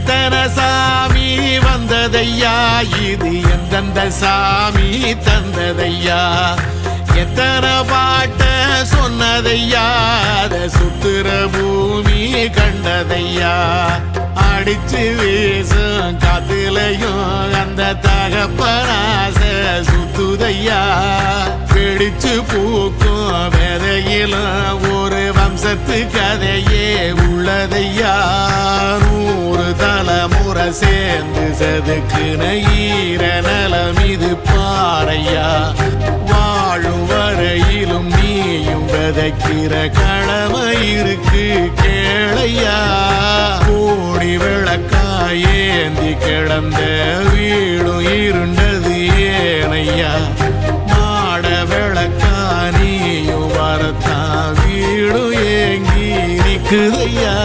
எத்தனை சாமி வந்ததையா, இது எந்தெந்த சாமி தந்ததையா, எத்தனை பாட்ட சொன்னதையா, அத சுத்துற பூமி கண்டதையா, அடிச்சு வீசும் காத்துலையும் அந்த தகப்பனாச சுத்துதையா, பிடிச்சு பூக்கும் விதையிலும் ஒரு வம்சத்து கதையே உள்ளதையா, 100 தலைமுறை சேர்ந்து செதுக்குன ஈர நலம் இது பாறையா, வாழும் வரையிலும் நீயும் விதைக்கிற கடமை இருக்கு கேளையா, கோடி விளக்காயேந்தி கிடந்த வீடும் இருண்டது ஏனையா, மாட விளக்கா நீயும் வரத்தான் வீடும் ஏங்கி நிக்குதையா.